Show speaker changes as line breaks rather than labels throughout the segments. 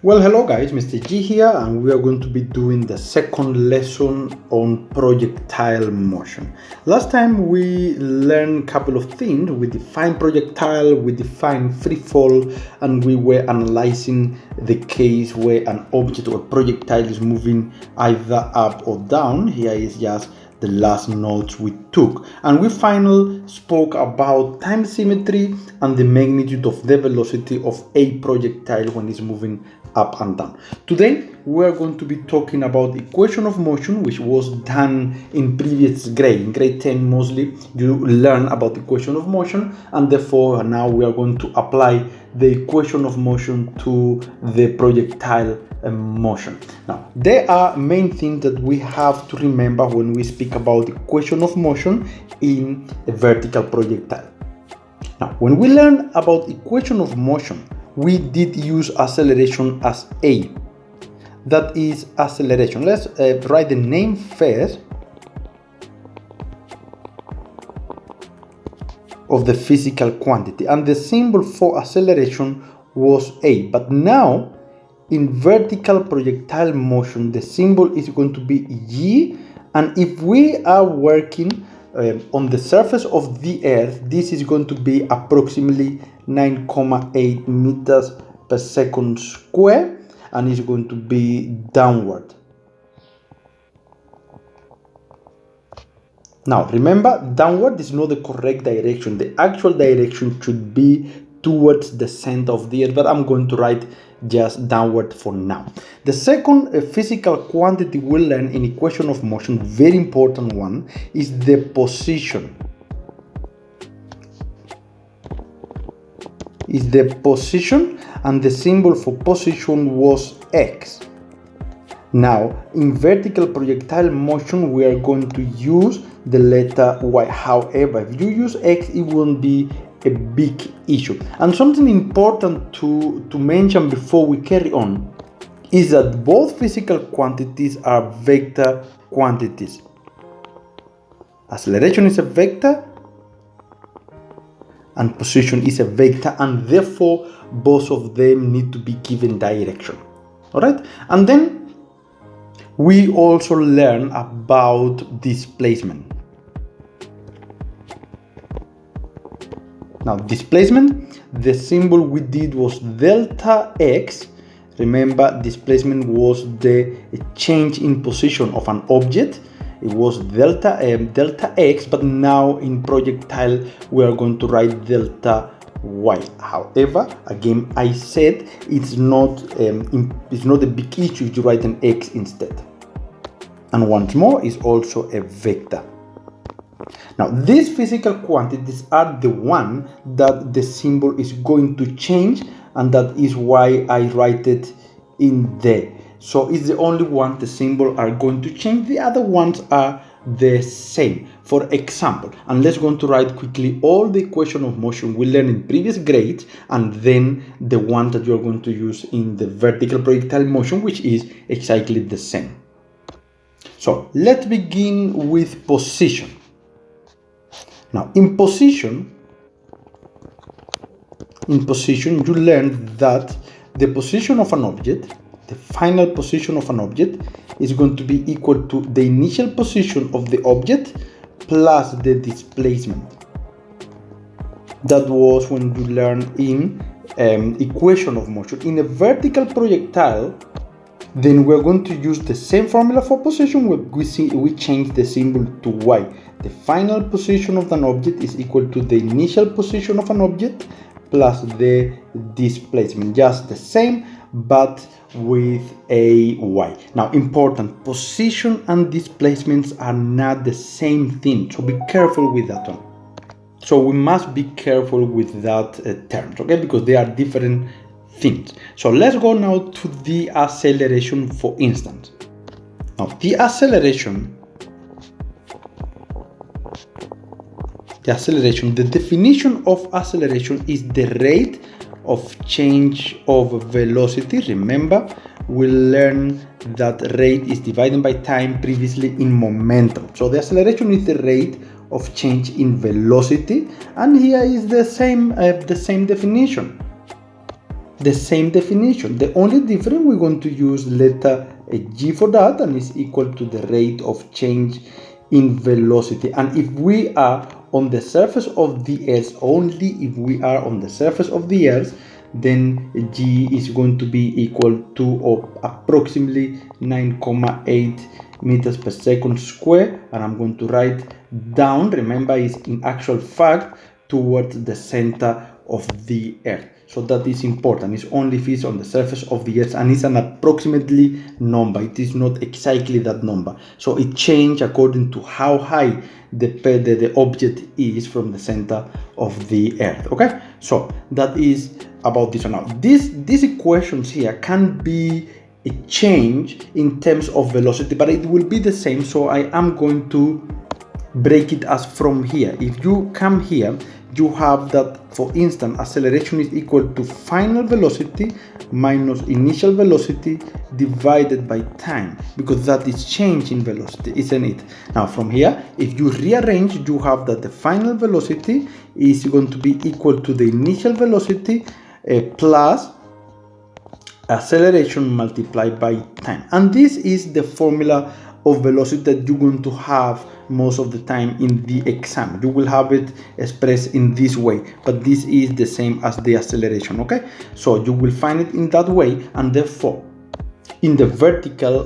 Well, hello guys, Mr. G here, and we are going to be doing the second lesson on projectile motion. Last time we learned a couple of things. We defined projectile, we defined free fall, and we were analyzing the case where an object or a projectile is moving either up or down. Here is just the last notes we took, and we finally spoke about time symmetry and the magnitude of the velocity of a projectile when it's moving up and down. Today we are going to be talking about equation of motion, which was done in previous grade. In grade 10 mostly you learn about equation of motion, and therefore now we are going to apply the equation of motion to the projectile motion. Now, there are main things that we have to remember when we speak about equation of motion in a vertical projectile. Now, when we learn about equation of motion, we did use acceleration as A. That is acceleration. Let's write the name first of the physical quantity, and the symbol for acceleration was A. But now in vertical projectile motion, the symbol is going to be G, and if we are working on the surface of the earth, this is going to be approximately 9.8 meters per second square, and is going to be downward. Now remember, downward is not the correct direction. The actual direction should be towards the center of the earth, but I'm going to write just downward for now. The second physical quantity we'll learn in equation of motion, very important one, is the position. And the symbol for position was X. Now in vertical projectile motion we are going to use the letter Y. However, if you use X, it won't be a big issue. And something important to mention before we carry on is that both physical quantities are vector quantities. Acceleration is a vector and position is a vector, and therefore both of them need to be given direction. All right, and then we also learn about displacement. Now displacement, the symbol we did was delta X. Remember, displacement was the change in position of an object. It was delta X, but now in projectile we are going to write delta Y. However, again I said it's not a big issue if you write an X instead. And once more, it's also a vector. Now these physical quantities are the one that the symbol is going to change, and that is why I write it in there. So it's the only one the symbol are going to change. The other ones are the same. For example, and let's go to write quickly all the equation of motion we learned in previous grades, and then the one that you're going to use in the vertical projectile motion, which is exactly the same. So let's begin with position. Now in position you learn that the position of an object, the final position of an object, is going to be equal to the initial position of the object plus the displacement. That was when you learn in equation of motion. In a vertical projectile, then we're going to use the same formula for position. We change the symbol to Y. The final position of an object is equal to the initial position of an object plus the displacement. Just the same, but with a Y. Now important, position and displacements are not the same thing, so be careful with that one. So we must be careful with that terms, okay, because they are different things. So let's go now to the acceleration, for instance. Now the definition of acceleration is the rate of change of velocity. Remember, we learned that rate is divided by time previously in momentum. So the acceleration is the rate of change in velocity, and here is the same definition. the same definition. The only difference, we're going to use letter g for that, and is equal to the rate of change in velocity. And if we are on the surface of the Earth, only if we are on the surface of the Earth, then g is going to be equal to approximately 9.8 meters per second square. And I'm going to write down, remember, is in actual fact towards the center of the Earth. So that is important. It's only if it's on the surface of the Earth, and it's an approximately number. It is not exactly that number. So it changes according to how high the object is from the center of the Earth. Okay, so that is about this one. Now, these equations here can be a change in terms of velocity, but it will be the same. So I am going to break it as from here. If you come here, you have that, for instance, acceleration is equal to final velocity minus initial velocity divided by time, because that is change in velocity, isn't it? Now from here, if you rearrange, you have that the final velocity is going to be equal to the initial velocity plus acceleration multiplied by time. And this is the formula of velocity that you're going to have most of the time in the exam. You will have it expressed in this way, but this is the same as the acceleration. Okay, so you will find it in that way, and therefore in the vertical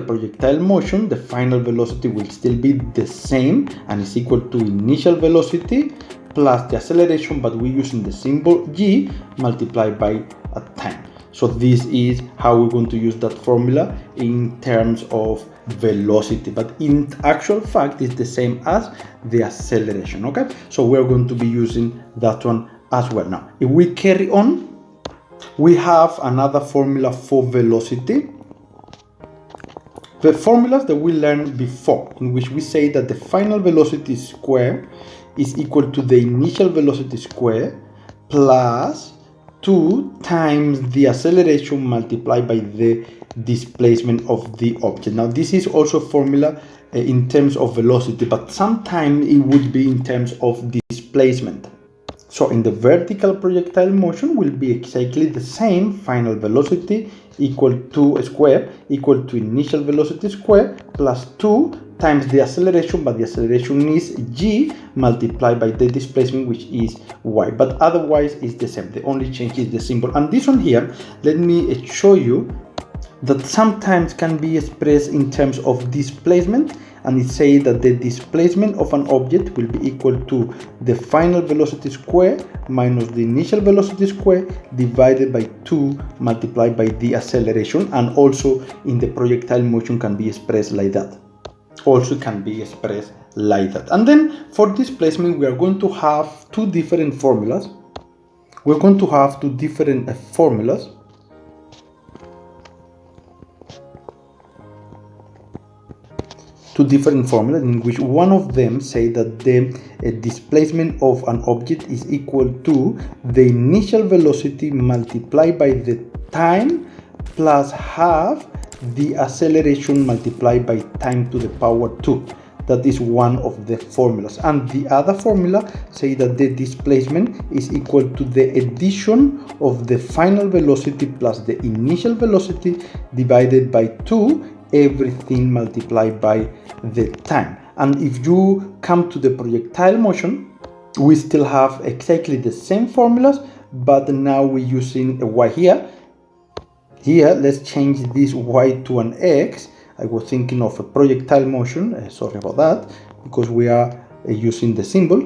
projectile motion, the final velocity will still be the same and is equal to initial velocity plus the acceleration, but we're using the symbol g multiplied by a time. So this is how we're going to use that formula in terms of velocity, but in actual fact it's the same as the acceleration. Okay, so we're going to be using that one as well. Now if we carry on, we have another formula for velocity, the formulas that we learned before, in which we say that the final velocity square is equal to the initial velocity square plus 2 times the acceleration multiplied by the displacement of the object. Now this is also a formula in terms of velocity, but sometimes it would be in terms of displacement. So in the vertical projectile motion will be exactly the same. Final velocity equal to square equal to initial velocity square plus 2 times the acceleration, but the acceleration is g multiplied by the displacement, which is y, but otherwise it's the same. The only change is the symbol. And this one here, let me show you that sometimes can be expressed in terms of displacement, and it says that the displacement of an object will be equal to the final velocity square minus the initial velocity square divided by 2 multiplied by the acceleration. And also in the projectile motion can be expressed like that. And then for displacement, we are going to have two different formulas. We're going to have two different formulas. In which one of them say that the displacement of an object is equal to the initial velocity multiplied by the time plus half the acceleration multiplied by time to the power 2. That is one of the formulas. And the other formula say that the displacement is equal to the addition of the final velocity plus the initial velocity divided by 2, everything multiplied by the time. And if you come to the projectile motion, we still have exactly the same formulas, but now we're using a y here. Here, let's change this y to an x. I was thinking of a projectile motion, sorry about that, because we are using the symbol.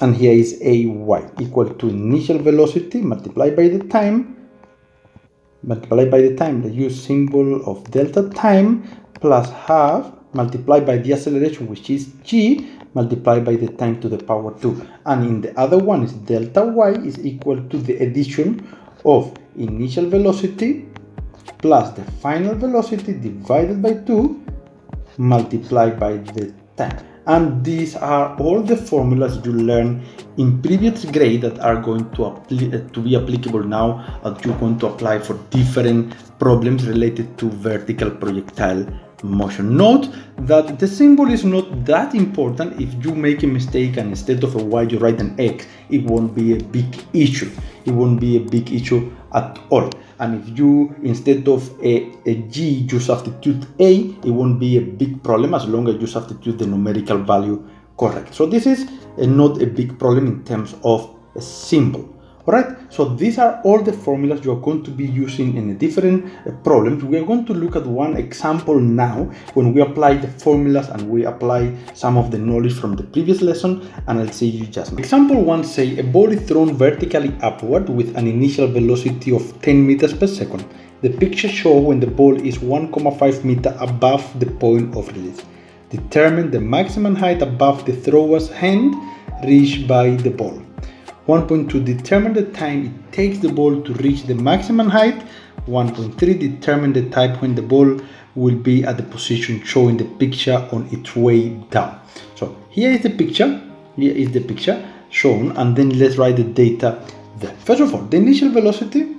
And here is a y equal to initial velocity multiplied by the time, the use symbol of delta time plus half multiplied by the acceleration, which is g multiplied by the time to the power 2. And in the other one is delta y is equal to the addition of initial velocity plus the final velocity divided by 2 multiplied by the time. And these are all the formulas you learned in previous grade that are going to be applicable now, that you're going to apply for different problems related to vertical projectile motion. Note that the symbol is not that important. If you make a mistake and instead of a y you write an x, it won't be a big issue. it won't be a big issue at all. And if you, instead of a G, you substitute A, it won't be a big problem as long as you substitute the numerical value correct. So this is not a big problem in terms of a symbol. Alright, so these are all the formulas you are going to be using in different problems. We are going to look at one example now when we apply the formulas and we apply some of the knowledge from the previous lesson, and I'll see you just now. Example 1 say a ball is thrown vertically upward with an initial velocity of 10 meters per second. The picture shows when the ball is 1,5 meters above the point of release. Determine the maximum height above the thrower's hand reached by the ball. 1.2 determine the time it takes the ball to reach the maximum height. 1.3 determine the time when the ball will be at the position showing the picture on its way down. So here is the picture shown, and then let's write the data there. First of all, the initial velocity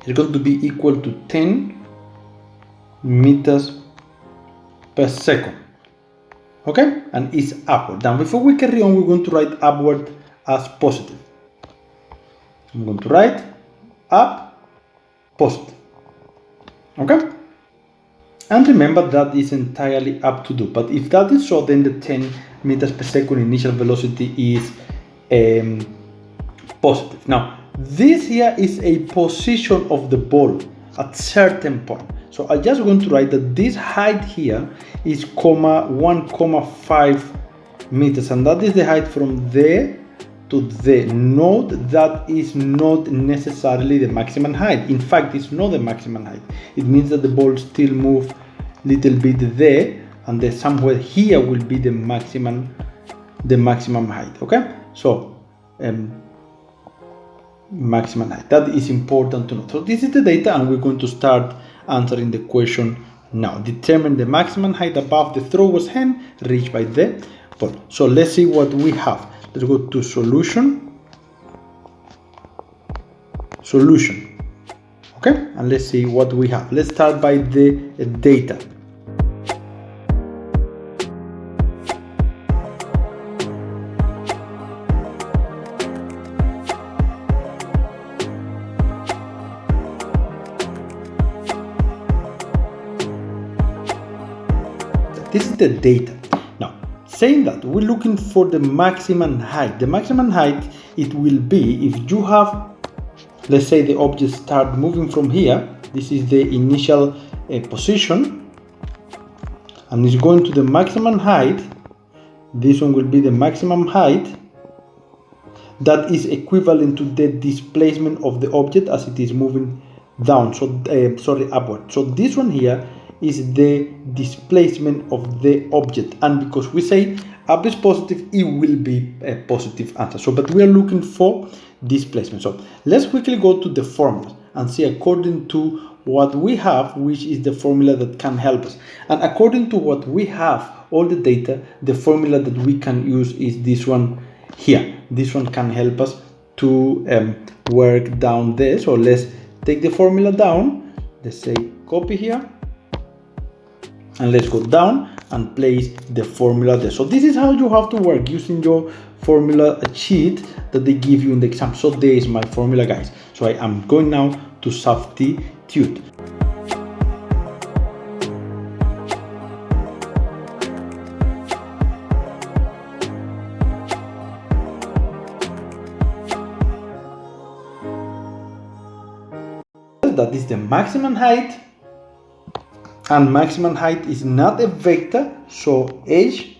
is going to be equal to 10 meters per second. Okay, and it's upward. Now before we carry on, we're going to write upward as positive. I'm going to write up positive. Okay, and remember that is entirely up to do, but if that is so, then the 10 meters per second initial velocity is positive. Now this here is a position of the ball at certain point, so I'm just going to write that this height here is 1,5 meters, and that is the height from there to the node. That is not necessarily the maximum height. In fact, it's not the maximum height. It means that the ball still moves little bit there, and then somewhere here will be the maximum height. Okay, so maximum height, that is important to know. So this is the data, and we're going to start answering the question now. Determine the maximum height above the thrower's hand reached by the ball. So let's see what we have. Let's go to solution, okay, and let's see what we have. Let's start by the data. This is the data. Now, saying that, we're looking for the maximum height. The maximum height, it will be if you have, let's say the object start moving from here. This is the initial position, and it's going to the maximum height. This one will be the maximum height that is equivalent to the displacement of the object as it is moving down, so upward. So this one here is the displacement of the object, and because we say up is positive, it will be a positive answer. So but we are looking for displacement. So let's quickly go to the formulas and see according to what we have, which is the formula that can help us. And according to what we have, all the data, the formula that we can use is this one here. This one can help us to work down there. So let's take the formula down. Let's say copy here, and let's go down and place the formula there. So this is how you have to work using your formula sheet that they give you in the exam. So there is my formula, guys. So I am going now to substitute. That is the maximum height, and maximum height is not a vector, so h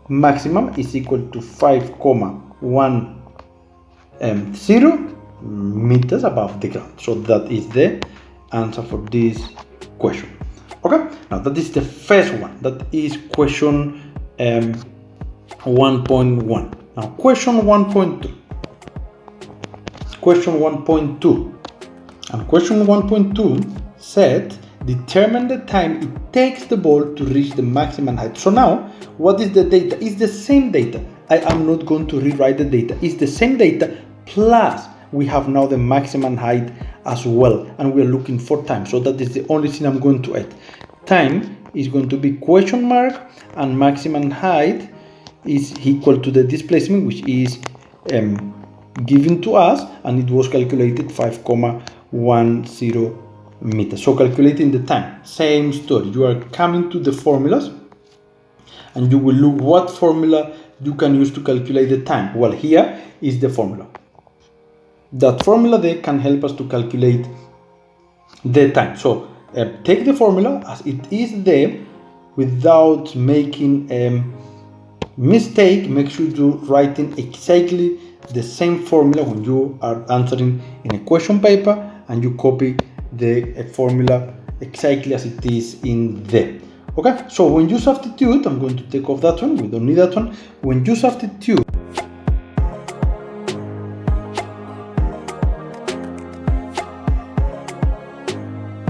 maximum is equal to 5,10 meters above the ground. So that is the answer for this question. Okay, now that is the first one. That is question 1.1. Now question 1.2. Question 1.2. And question 1.2 said, determine the time it takes the ball to reach the maximum height. So now, what is the data? It's the same data. I am not going to rewrite the data. It's the same data, plus we have now the maximum height as well, and we're looking for time. So that is the only thing I'm going to add. Time is going to be question mark, and maximum height is equal to the displacement, which is given to us, and it was calculated 5,10 meters. So calculating the time, same story. You are coming to the formulas and you will look what formula you can use to calculate the time. Well, here is the formula. That formula there can help us to calculate the time. So take the formula as it is there without making a mistake. Make sure you writing exactly the same formula when you are answering in a question paper, and you copy the formula exactly as it is in there. Okay, so when you substitute, I'm going to take off that one, we don't need that one. When you substitute,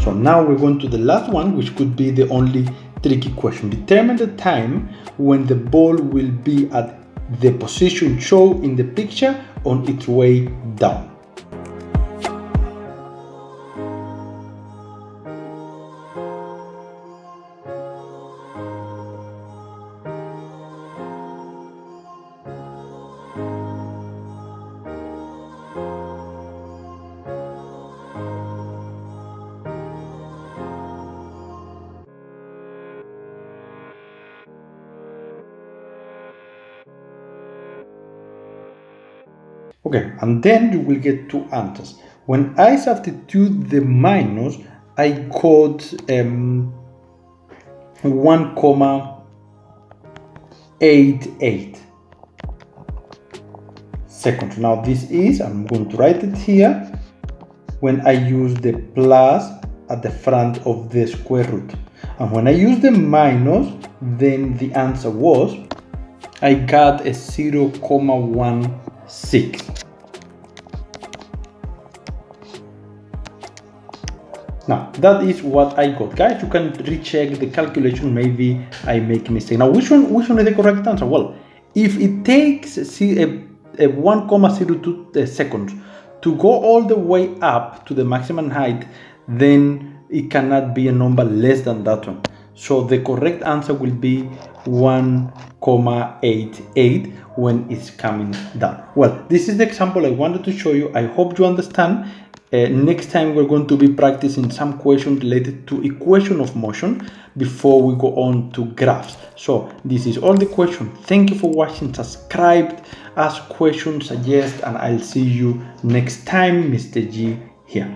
so now we're going to the last one, which could be the only tricky question. Determine the time when the ball will be at the position shown in the picture on its way down. Okay, and then you will get two answers. When I substitute the minus, I got 1,88 seconds. Now this is, I'm going to write it here, when I use the plus at the front of the square root. And when I use the minus, then the answer was, I got a 0,16. Now that is what I got, guys. You can recheck the calculation. Maybe I make a mistake. Now which one is the correct answer? Well, if it takes a 1,02 seconds to go all the way up to the maximum height, then it cannot be a number less than that one. So the correct answer will be 1,88 when it's coming down. Well, this is the example I wanted to show you. I hope you understand. Next time we're going to be practicing some questions related to equation of motion before we go on to graphs. So this is all the questions. Thank you for watching. Subscribe, ask questions, suggest, and I'll see you next time. Mr. G here.